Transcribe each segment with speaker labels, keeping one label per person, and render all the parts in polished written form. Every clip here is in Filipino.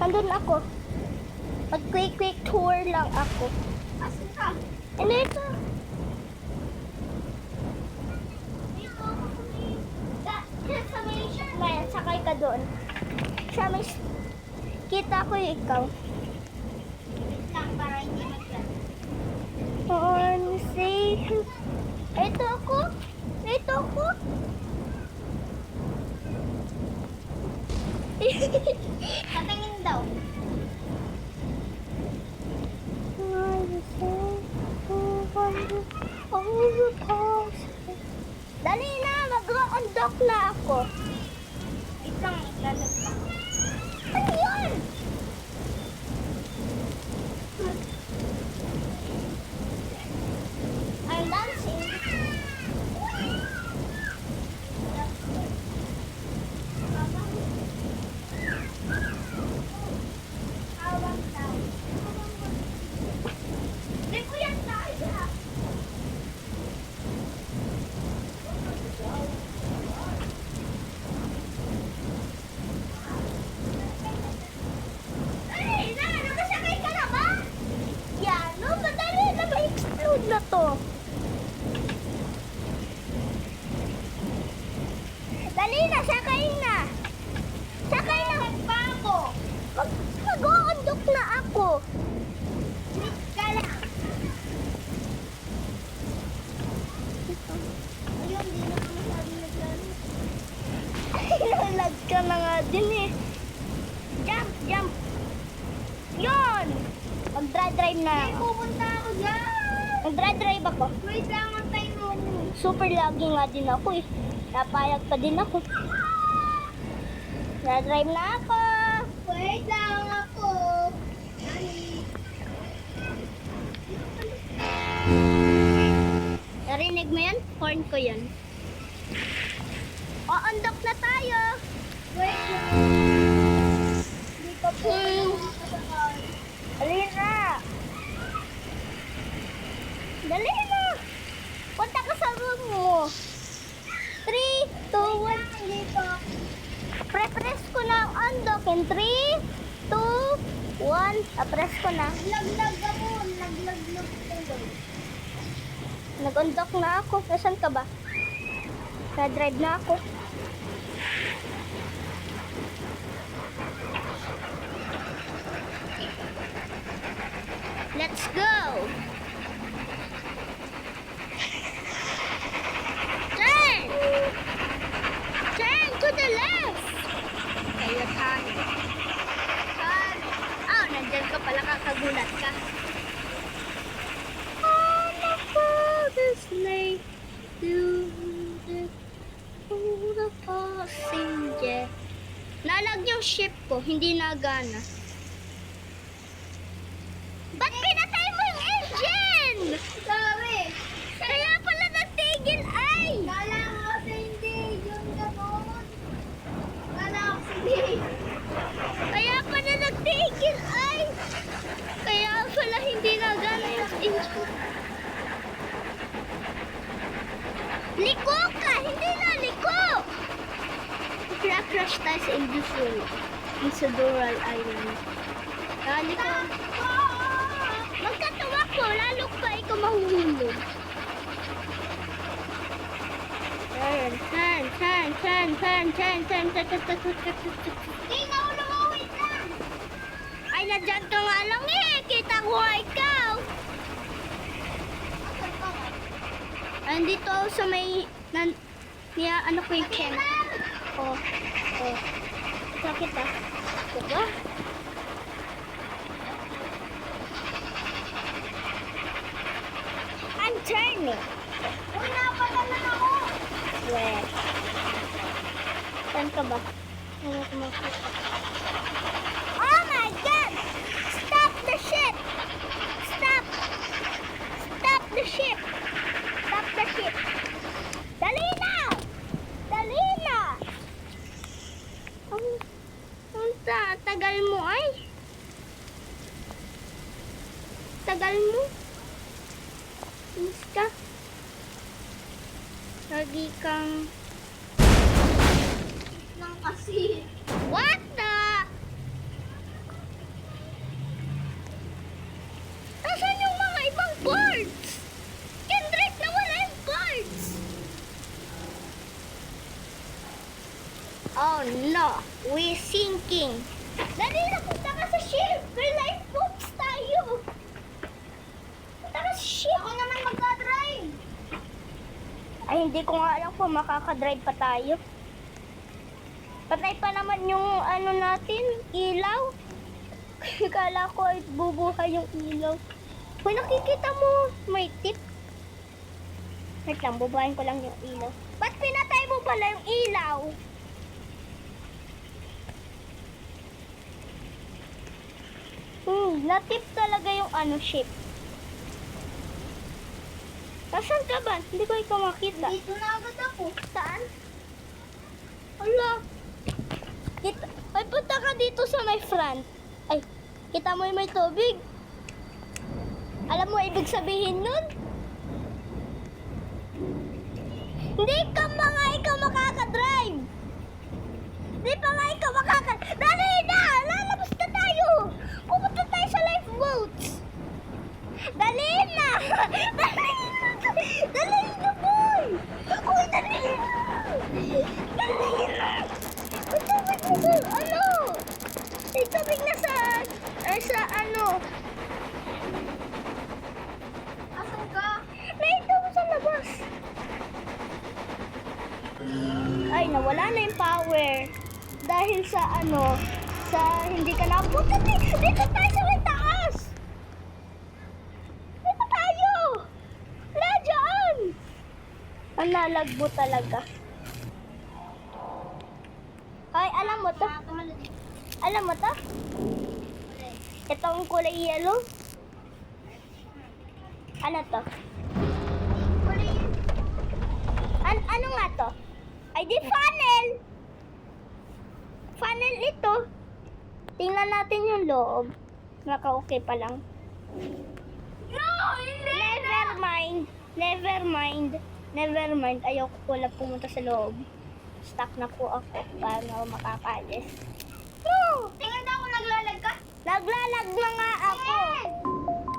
Speaker 1: Nandun ako. Mag-quick tour lang ako.
Speaker 2: Asan ka?
Speaker 1: Ano ito? May sakay ka doon. Siya may... Kita ko yung ikaw.
Speaker 2: Wait lang, para hindi mag-plan.
Speaker 1: Say... Ito ako. Ito ako.
Speaker 2: Patingin daw.
Speaker 1: Dali na, mag-undock na ako.
Speaker 2: Wait lang, lalag lang.
Speaker 1: Ano yun? I'm dancing.
Speaker 2: Awang daw. Hindi ko yan tayo.
Speaker 1: Ay, nakasakay ka na ba? Yan, no, madali na ma-explode na to. Dali na, sakay na. Sakay na.
Speaker 2: Pa ako.
Speaker 1: Mag-uundok na ako.
Speaker 2: Wait ka lang. Ayun, hindi na ako masabi naglaro.
Speaker 1: Nalag ka na nga din eh. Jump, jump. Yun. Mag-drive na
Speaker 2: Ay,
Speaker 1: ako.
Speaker 2: pupunta ako dyan.
Speaker 1: Mag-drive ako.
Speaker 2: Wait lang, ang tayo mo.
Speaker 1: Super lagi nga din ako eh. Napayag pa din ako. Na-drive na ako.
Speaker 2: Wait lang ako.
Speaker 1: Narinig mo yan? Horn ko yan. O-undock na tayo.
Speaker 2: Wait lang. Hindi pa po.
Speaker 1: Dali na. Dali na. Punta ka sa room mo. 3, 2, 1.
Speaker 2: Hindi pa.
Speaker 1: Press ko na ang undock in 3, 2, 1. Press ko na.
Speaker 2: Laglag ako. Laglag.
Speaker 1: Nag-undock na ako. Nasaan ka ba? Na-drive na ako. Let's go! Turn! Turn to the left! Kayo tayo. Turn! Oh, nandyan ka pala, kakagulat ka. On the father's lake, to the passenger. Nalag yung ship ko, hindi nagana. Ba't pinatay mo yung engine?
Speaker 2: Sorry.
Speaker 1: Kaya pala natigil ay!
Speaker 2: Kala ko kasi hindi. Yung gano'n. Kala ko sige.
Speaker 1: Kaya pala natigil ay! Kaya pala hindi nagana yung engine. Liko ka! Hindi na liko! Crash tayo sa Indural Island. Liko. Magkatawa ko, lalo pa ikaw mahuhulog. Turn.
Speaker 2: Hindi na ako lumawit lang.
Speaker 1: Ay, nadyan ka nga lang eh. Kita ko nga ikaw. Andito ako sa may... ano ko yung tent. Oh. Sakit ah. Diba? I'm turning.
Speaker 2: Uy, napadala ako.
Speaker 1: Where? Saan ka ba? Ano ko makita? Oh my God! Stop the ship! Stop! Stop the ship! Stop the ship! Dali na! Dali na! Ang tagal mo ay. Tagal mo. Miss ka. Lagi kang...
Speaker 2: Lang kasi.
Speaker 1: What the? Ay, hindi ko nga alam kung makakadrive pa tayo. Patay pa naman yung ano natin, ilaw. Kala ko ay bubuhay yung ilaw. Kung nakikita mo, may tip. Wait lang, bubuhayin ko lang yung ilaw. Ba't pinatay mo pala yung ilaw? Natip talaga yung ano, ship. Nasaan ka ba? Hindi ko ikaw makita.
Speaker 2: Dito na agad ako.
Speaker 1: Saan? Hala. Ay, punta ka dito sa may front. Ay, kita mo yung may tubig. Alam mo ibig sabihin nun? Hindi ka mga ikaw makakadrive. Hindi pa nga ikaw makakadrive. Dali na! Lalabas na tayo! Pupunta tayo sa lifeboats. Dali na! Dali na! Dali na, boy! Uy, dali na! Dali na! May tubig na sa, ano? May tubig na sa ano?
Speaker 2: Asan ka?
Speaker 1: Nakita mo sa labas. Ay, nawala na yung power. Dahil sa ano, sa hindi ka napunta. Dito tayo sa may taas. Dito tayo. Wala dyan. Ang lalagbo talaga. Ay, alam mo to? Alam mo to? Ito ang kulay yellow. Ano to? Ano nga to? Ay, di funnel! Funnel ito. Tingnan natin yung loob. Naka-okay pa lang.
Speaker 2: No! Hindi!
Speaker 1: Never mind. Never mind. Never mind. Ayoko pala pumunta sa loob. Stuck na po ako para na makakalis. No!
Speaker 2: Tingnan daw kung naglalag ka.
Speaker 1: Naglalag na nga ako.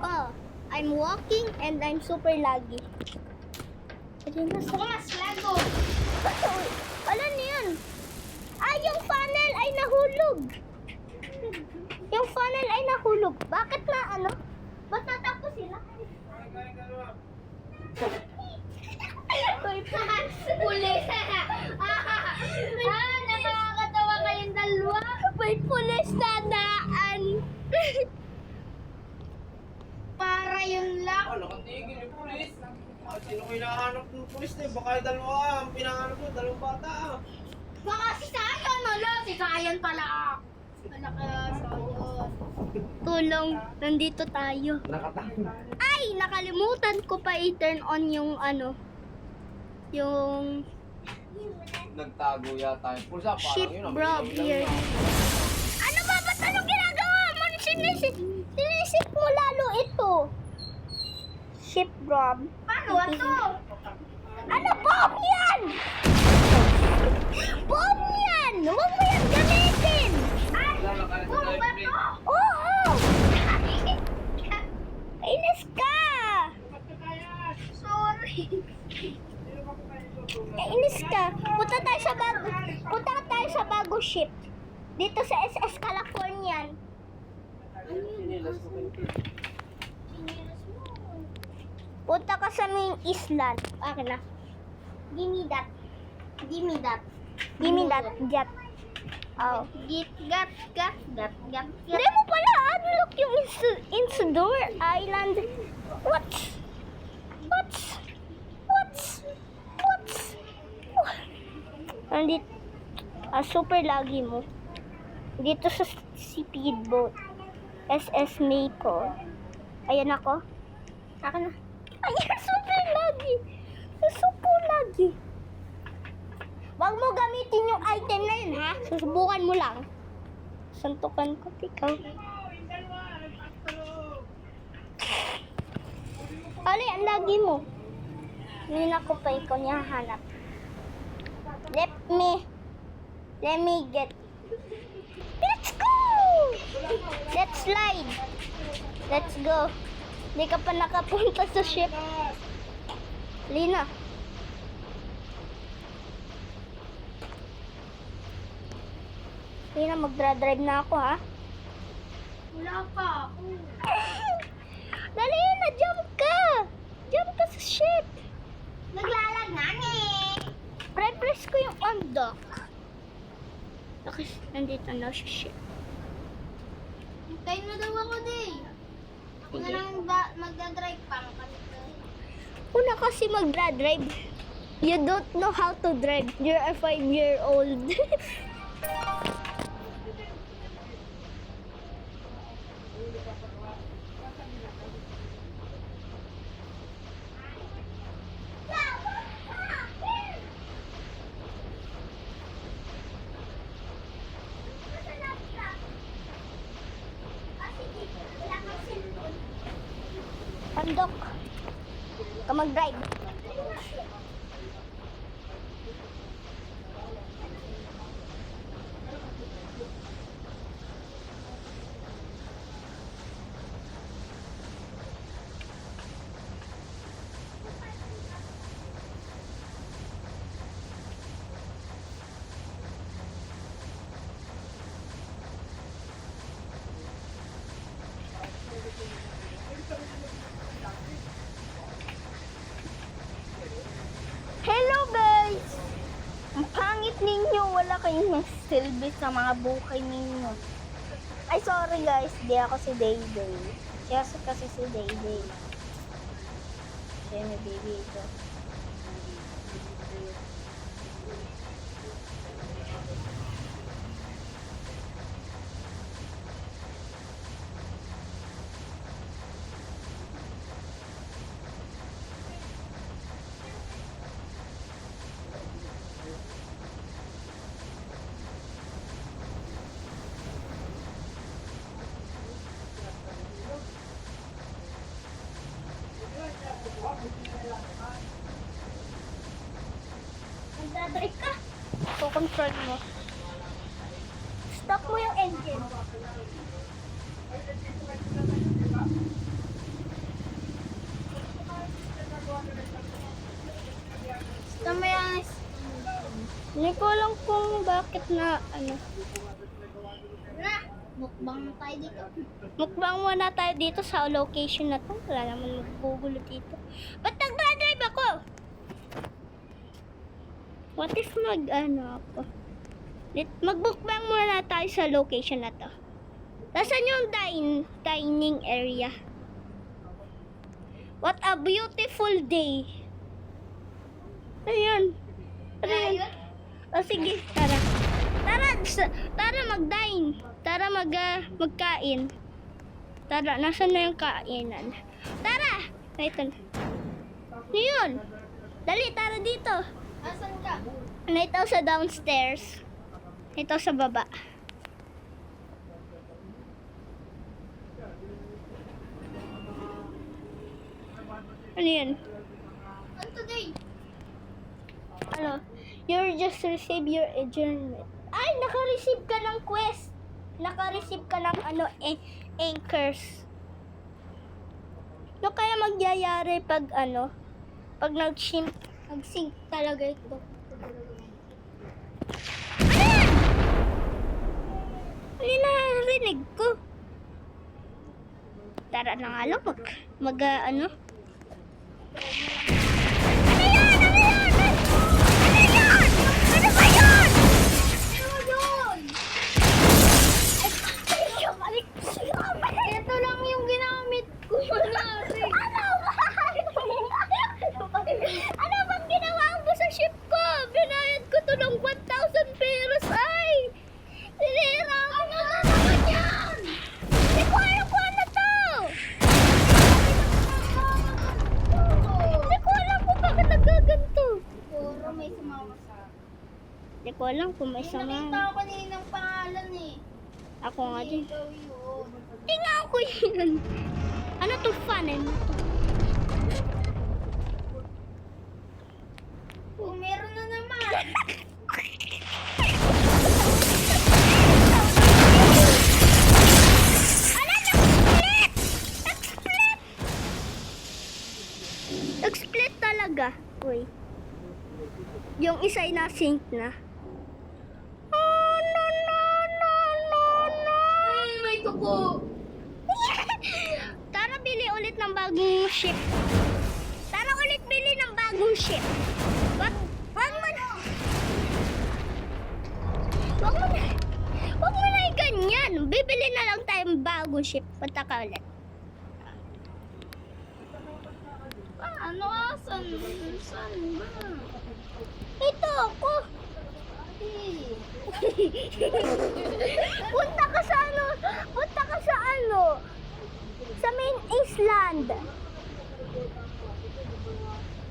Speaker 1: Oh, I'm walking and I'm super laggy. Ayun na sa...
Speaker 2: Ako mas lago.
Speaker 1: Wala na yan. Ay, yung funnel ay nahulog. Yung funnel ay nahulog. Bakit na ano? Ba't natakbo sila?
Speaker 2: Pulis. Nakakatawa kayong dalawa.
Speaker 1: May pulis na daan.
Speaker 2: Para yun lang.
Speaker 3: Nakatigil yung pulis. Sino ko hinahanap ng pulis na yun? Baka yung dalawa ang pinahanap mo, dalawang bata.
Speaker 2: Baka si Sayan. Wala, si Sayan pala. Anak ka, Sayan.
Speaker 1: Tulong, nandito tayo.
Speaker 3: Nakatakot.
Speaker 1: Ay, nakalimutan ko pa i-turn on yung ano, yung
Speaker 3: Nagtago yata yung pulis.
Speaker 1: ship Rob here. Ano ba? Ba't anong ginagawa mo? Sinisip mo lalo ito. Ship Rob.
Speaker 2: Paano ito?
Speaker 1: Ano? Bomb yan! Bomb yan! Huwag mo yan gamitin!
Speaker 2: Ay, puro ba ito?
Speaker 1: Oo! Inis ka!
Speaker 2: Sorry.
Speaker 1: Inis ka. Punta tayo sa bago ship. Dito sa SS Californian.
Speaker 3: Sinilas ko kayo.
Speaker 1: Punta ka sa main island. Akin na. Give me that.
Speaker 2: Give me that.
Speaker 1: Give me that jet. Oh.
Speaker 2: Gat.
Speaker 1: Hindi mo pala unlock yung Insidor Island. What? Nandito. Super lagi mo. Dito sa speedboat. SS Maple. Ayan ako. Akin na. Ayan, super lagi. Super lagi. Huwag mo gamitin yung item na yun, ha? Susubukan mo lang. Santukan ko, ikaw. Ali, ang lagi mo. Hindi na ko pa ikaw niya hanap. Let me get. Let's go! Let's slide. Let's go. Hindi ka pa nakapunta sa ship. Lina. Lina, magdra-drive na ako, ha?
Speaker 2: Wala pa ako.
Speaker 1: Dali na, jump ka! Jump ka sa ship!
Speaker 2: Naglalag na.
Speaker 1: Nandito na si ship.
Speaker 2: Hintayin mo daw ako, Day. Ako na
Speaker 1: Sige.
Speaker 2: lang magdadrive pa.
Speaker 1: Una kasi mag-drive. You don't know how to drive. You're a 5-year-old. Pandok. Ka mag-drive. Hello guys! Ang pangit ninyo, wala kayong silbi sa mga bukay ninyo. Ay sorry guys, di ako si Dayday. Siya kasi si Dayday. Siya may baby ito. Magdadrive ka. So, control mo. Stop mo yung engine.
Speaker 2: Stop mo yan.
Speaker 1: Hindi ko alam kung bakit na,
Speaker 2: Na, mukbang na tayo dito.
Speaker 1: mukbang muna tayo dito sa location na to. Wala naman maggugulo dito. Ba't nagdadrive ako? What if ako? Magbukbang muna tayo sa location na to. Nasaan yung dining area? What a beautiful day. Ayun.
Speaker 2: Ayun.
Speaker 1: O sige, tara. Tara mag-dine. Tara magkain. Tara, nasaan na yung kainan? Tara! Ito na. Yun. Dali, tara dito.
Speaker 2: Asan ka?
Speaker 1: Ito sa downstairs. Ito sa baba. Ano yun?
Speaker 2: Ano today?
Speaker 1: Ano? You just received your adjournment. Ay, naka-receive ka ng quest. Naka-receive ka ng anchors. Ano kaya magyayari pag pag nag-sync talaga ito. Ano yan? Narinig ko. Tara na nga lang, ano? Ano yan? Ano yan? Ano yan? Ano ba yan?
Speaker 2: Ano yun? Ito lang yung ginamit ko. Manari.
Speaker 1: Ano bang ginawa mo sa ship ko? Binayad ko to ng 1,000 pesos ay! Sinira mo!
Speaker 2: Ano na naman yan?
Speaker 1: Hindi ko alam kung ano to! Hindi ko alam kung bakit nagaganto.
Speaker 2: Puro may sumama sa
Speaker 1: Hindi ko alam kung may
Speaker 2: Nakita
Speaker 1: sama.
Speaker 2: ko kaninang pangalan eh.
Speaker 1: Ako nga din.
Speaker 2: Ikaw yun.
Speaker 1: Tingnan ko yun. Ano to fan eh?
Speaker 2: Oh, meron na naman.
Speaker 1: Nag-split talaga. Uy. Yung isa ay na-sync na. Oh, no, no, no, no, no.
Speaker 2: Ay, may tuko.
Speaker 1: Tara, bili ulit ng bagong ship. Tara ulit bili ng bagong ship. Wag mo na. ganyan. Bibili na lang tayong bagong ship. Punta ka ulit.
Speaker 2: Ano asan? Saan ba?
Speaker 1: Ito ako.
Speaker 2: Eh.
Speaker 1: Punta ka sa ano? Punta ka sa ano? Sa main island.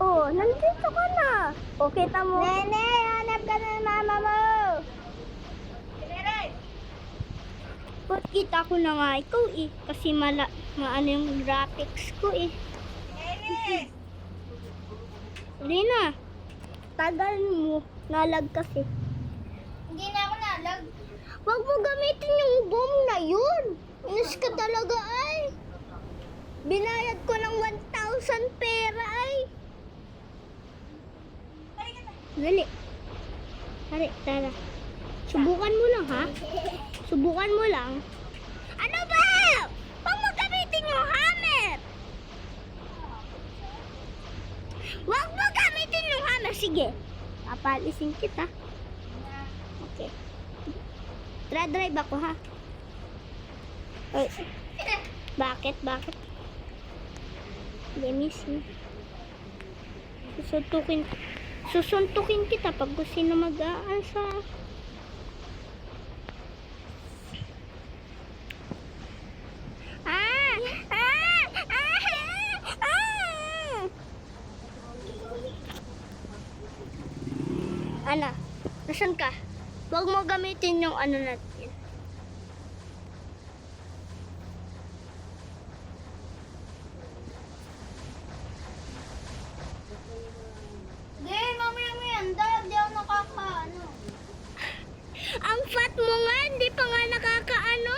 Speaker 1: Oh, nandito ka na. O, kita mo. Nene, hanap ka na ng mama mo. Ba't kita ko na nga ikaw eh. Kasi maano yung graphics ko eh. Lina, tagal mo. Nalag kasi.
Speaker 2: Hindi na ako nalag.
Speaker 1: Huwag mo gamitin yung bomb na yun. Inis ka talaga ay. Binayad ko ng 1,000 pera ay. Dali. Hari, tara. Subukan mo lang ha. Subukan mo lang. Ano ba? Huwag mo gamitin yung hammer. Huwag mo gamitin yung hammer. Sige. Papalisin kita. Okay. Drive ako ha. Oy. Bakit? Bakit? Let me see. Susuntukin kita pag gusto na mag-aasa. Ana, nasan ka? Huwag mo gamitin yung ano natin.
Speaker 2: Hindi, mamaya mo yan. Dahil di ako nakakaano.
Speaker 1: Ang fat mo nga, hindi pa nga nakakaano.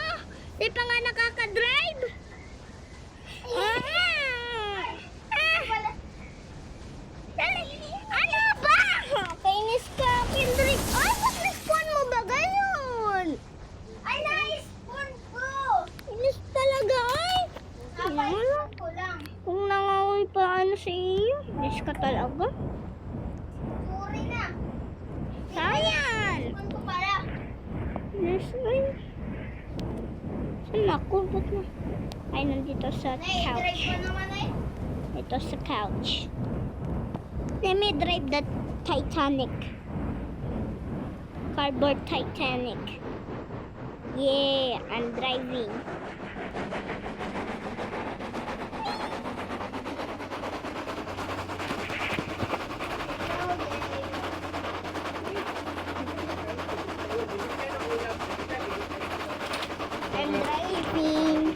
Speaker 1: Hindi pa nga nakaka-drive. Dali. Ano ba? Kainis ka, Kendrick. Ay, ba't na-spawn mo ba gayon?
Speaker 2: Ay, na-spawn ko!
Speaker 1: Kainis talaga, ay.
Speaker 2: Napa-spawn ko lang.
Speaker 1: Kung nangahoy pa ano sa iyo, kainis ka talaga.
Speaker 2: Sorry na.
Speaker 1: Sayang.
Speaker 2: Spawn ko pala.
Speaker 1: Yes, ay. Saan ako? Ba't na? Ay, nandito sa
Speaker 2: Drive
Speaker 1: couch.
Speaker 2: ko naman eh.
Speaker 1: Ito sa couch. Let me drive the Titanic. Cardboard Titanic. Yeah, I'm driving. I'm driving.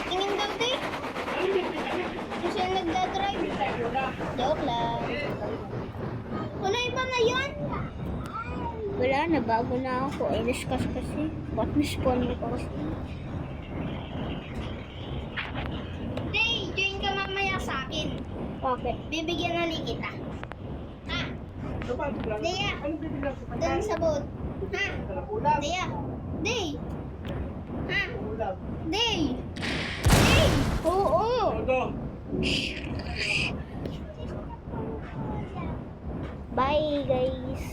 Speaker 2: Tingin daw di. Kasi nagdadrive.
Speaker 1: Joke lang.
Speaker 2: Wala iba na yan.
Speaker 1: Wala na, bago na ako. Ay, discuss kasi. Ba't na-spawn mo kasi?
Speaker 2: Day, join ka mamaya sa akin.
Speaker 1: Okay.
Speaker 2: Bibigyan na li kita. Ha?
Speaker 3: Ano ba?
Speaker 2: Dea.
Speaker 3: Ano bibilang sa
Speaker 2: Doon sa boat. Ha?
Speaker 3: ulam?
Speaker 2: Dea. Day. Ha?
Speaker 3: Ulam.
Speaker 2: Day. Day.
Speaker 1: Oo.
Speaker 3: Todo.
Speaker 1: Bye, guys.